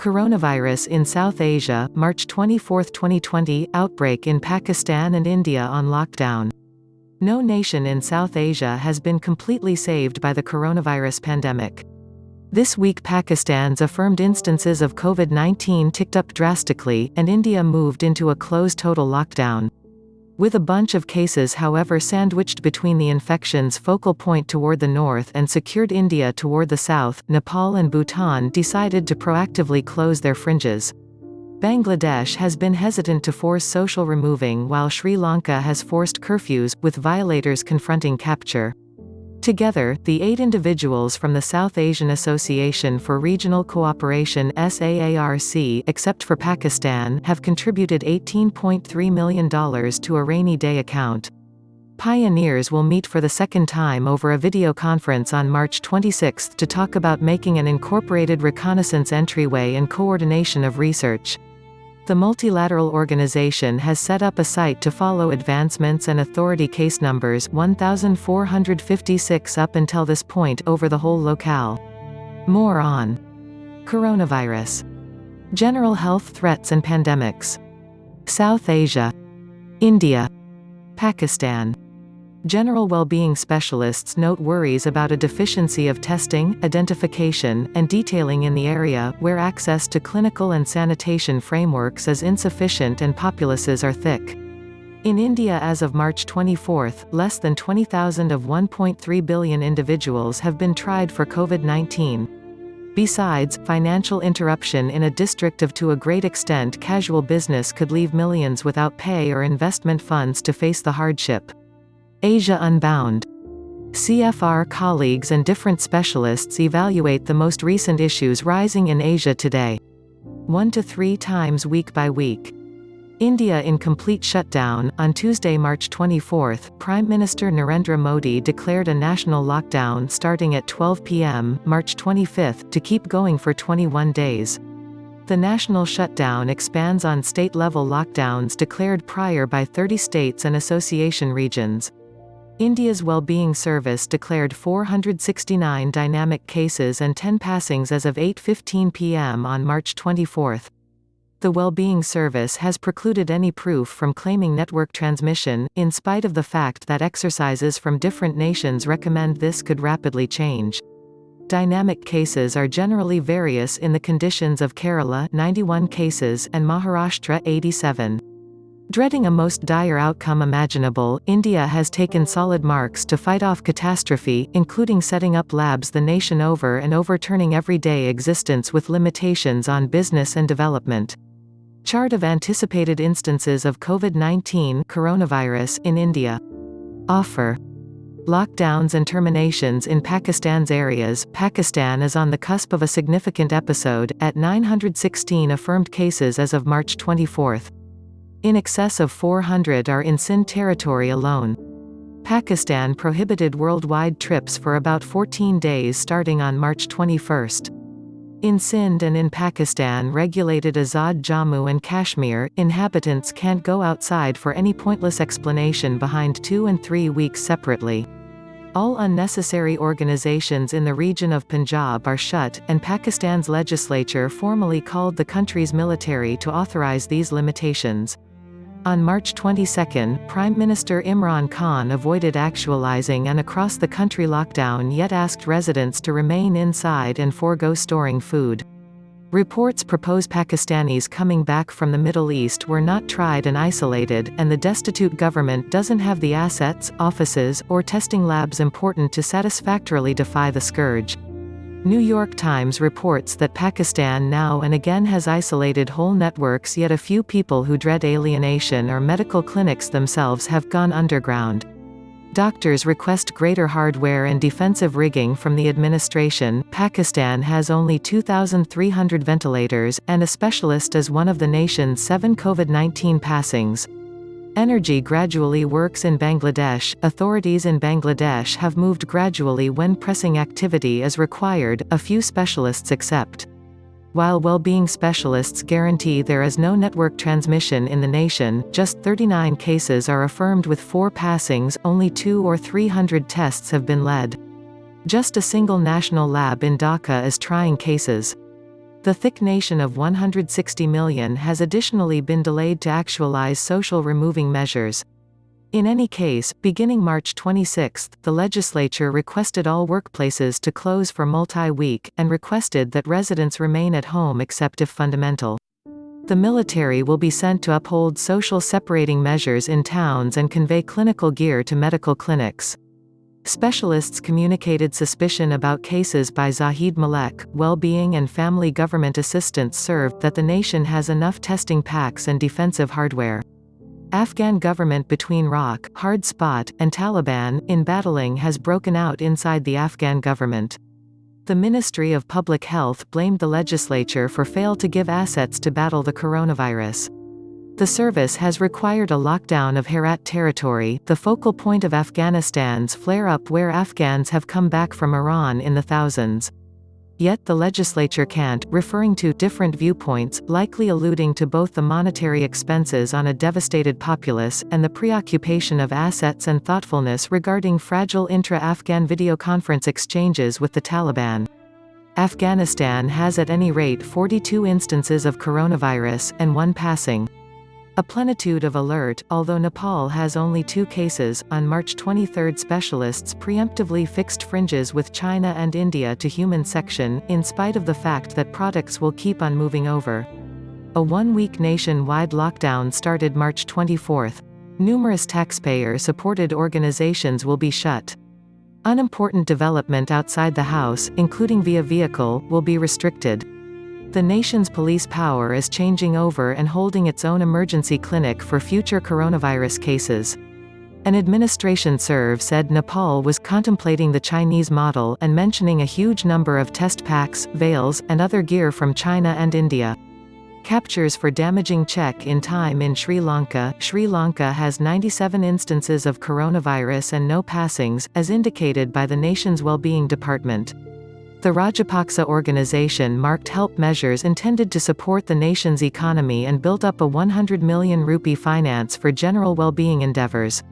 Coronavirus in South Asia, March 24, 2020, outbreak in Pakistan and India on lockdown. No nation in South Asia has been completely saved by the coronavirus pandemic. This week Pakistan's affirmed instances of COVID-19 ticked up drastically, and India moved into a closed total lockdown. With a bunch of cases however sandwiched between the infection's focal point toward the north and secured India toward the south, Nepal and Bhutan decided to proactively close their fringes. Bangladesh has been hesitant to force social removing while Sri Lanka has forced curfews, with violators confronting capture. Together, the 8 individuals from the South Asian Association for Regional Cooperation SAARC, except for Pakistan, have contributed $18.3 million to a rainy day account. Pioneers will meet for the second time over a video conference on March 26 to talk about making an incorporated reconnaissance entryway and coordination of research. The multilateral organization has set up a site to follow advancements and authority case numbers 1,456 up until this point over the whole locale. More on coronavirus, general health threats and pandemics. South Asia, India, Pakistan. General well-being specialists note worries about a deficiency of testing, identification, and detailing in the area, where access to clinical and sanitation frameworks is insufficient and populaces are thick. In India as of March 24, less than 20,000 of 1.3 billion individuals have been tried for COVID-19. Besides, financial interruption in a district of to a great extent casual business could leave millions without pay or investment funds to face the hardship. Asia Unbound. CFR colleagues and different specialists evaluate the most recent issues rising in Asia today. 1 to 3 times week by week. India in complete shutdown. On Tuesday, March 24, Prime Minister Narendra Modi declared a national lockdown starting at 12 p.m., March 25, to keep going for 21 days. The national shutdown expands on state-level lockdowns declared prior by 30 states and association regions. India's Wellbeing Service declared 469 dynamic cases and 10 passings as of 8:15 p.m. on March 24. The Wellbeing Service has precluded any proof from claiming network transmission, in spite of the fact that exercises from different nations recommend this could rapidly change. Dynamic cases are generally various in the conditions of Kerala 91 cases and Maharashtra 87. Dreading a most dire outcome imaginable, India has taken solid marks to fight off catastrophe, including setting up labs the nation over and overturning everyday existence with limitations on business and development. Chart of anticipated instances of COVID-19 coronavirus in India. Offer. Lockdowns and terminations in Pakistan's areas. Pakistan is on the cusp of a significant episode, at 916 affirmed cases as of March 24. In excess of 400 are in Sindh territory alone. Pakistan prohibited worldwide trips for about 14 days starting on March 21. In Sindh and in Pakistan regulated Azad Jammu and Kashmir, inhabitants can't go outside for any pointless explanation behind 2 and 3 weeks separately. All unnecessary organizations in the region of Punjab are shut, and Pakistan's legislature formally called the country's military to authorize these limitations. On March 22, Prime Minister Imran Khan avoided actualizing an across-the-country lockdown yet asked residents to remain inside and forego storing food. Reports propose Pakistanis coming back from the Middle East were not tried and isolated, and the destitute government doesn't have the assets, offices, or testing labs important to satisfactorily defy the scourge. New York Times reports that Pakistan now and again has isolated whole networks, yet a few people who dread alienation or medical clinics themselves have gone underground. Doctors request greater hardware and defensive rigging from the administration. Pakistan has only 2,300 ventilators, and a specialist is one of the nation's 7 COVID-19 passings. Energy gradually works in Bangladesh. Authorities in Bangladesh have moved gradually when pressing activity is required, a few specialists accept. While well-being specialists guarantee there is no network transmission in the nation, just 39 cases are affirmed with 4 passings, only 2 or 300 tests have been led. Just a single national lab in Dhaka is trying cases. The thick nation of 160 million has additionally been delayed to actualize social removing measures. In any case, beginning March 26, the legislature requested all workplaces to close for multi-week, and requested that residents remain at home except if fundamental. The military will be sent to uphold social separating measures in towns and convey clinical gear to medical clinics. Specialists communicated suspicion about cases by Zahid Malek, Wellbeing and Family Government Assistance served that the nation has enough testing packs and defensive hardware. Afghan government between rock, hard spot, and Taliban, in battling has broken out inside the Afghan government. The Ministry of Public Health blamed the legislature for fail to give assets to battle the coronavirus. The service has required a lockdown of Herat territory, the focal point of Afghanistan's flare-up where Afghans have come back from Iran in the thousands. Yet the legislature can't, referring to different viewpoints, likely alluding to both the monetary expenses on a devastated populace, and the preoccupation of assets and thoughtfulness regarding fragile intra-Afghan video conference exchanges with the Taliban. Afghanistan has at any rate 42 instances of coronavirus, and 1 passing. A plenitude of alert, although Nepal has only 2 cases. On March 23, specialists preemptively fixed fringes with China and India to human section, in spite of the fact that products will keep on moving over. A 1-week nationwide lockdown started March 24. Numerous taxpayer-supported organizations will be shut. Unimportant development outside the house, including via vehicle, will be restricted. The nation's police power is changing over and holding its own emergency clinic for future coronavirus cases. An administration serve said Nepal was contemplating the Chinese model and mentioning a huge number of test packs, veils, and other gear from China and India. Captures for damaging check in time in Sri Lanka. Sri Lanka has 97 instances of coronavirus and no passings, as indicated by the nation's Wellbeing Department. The Rajapaksa organization marked help measures intended to support the nation's economy and built up a 100 million rupee finance for general well-being endeavors.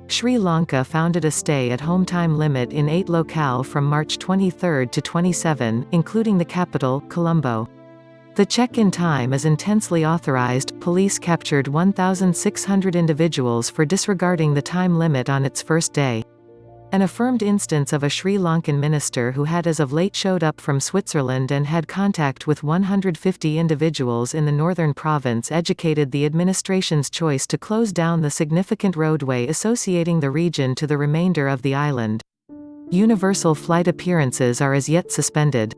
Sri Lanka founded a stay-at-home time limit in 8 locales from March 23 to 27, including the capital, Colombo. The check-in time is intensely authorized. Police captured 1,600 individuals for disregarding the time limit on its first day. An affirmed instance of a Sri Lankan minister who had as of late showed up from Switzerland and had contact with 150 individuals in the northern province educated the administration's choice to close down the significant roadway associating the region to the remainder of the island. Universal flight appearances are as yet suspended.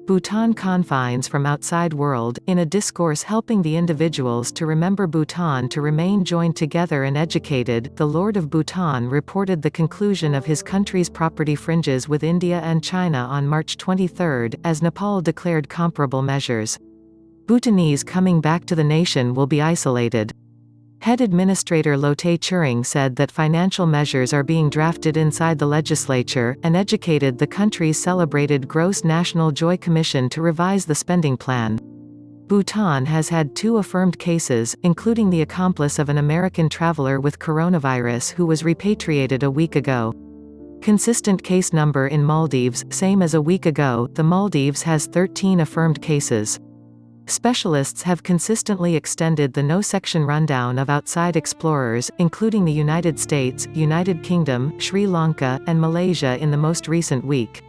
Bhutan confines from outside world, in a discourse helping the individuals to remember Bhutan to remain joined together and educated, the Lord of Bhutan reported the conclusion of his country's property fringes with India and China on March 23, as Nepal declared comparable measures. Bhutanese coming back to the nation will be isolated. Head Administrator Lote Churing said that financial measures are being drafted inside the legislature, and educated the country's celebrated Gross National Joy Commission to revise the spending plan. Bhutan has had 2 affirmed cases, including the accomplice of an American traveler with coronavirus who was repatriated a week ago. Consistent case number in Maldives, same as a week ago. The Maldives has 13 affirmed cases. Specialists have consistently extended the no-section rundown of outside explorers, including the United States, United Kingdom, Sri Lanka, and Malaysia in the most recent week.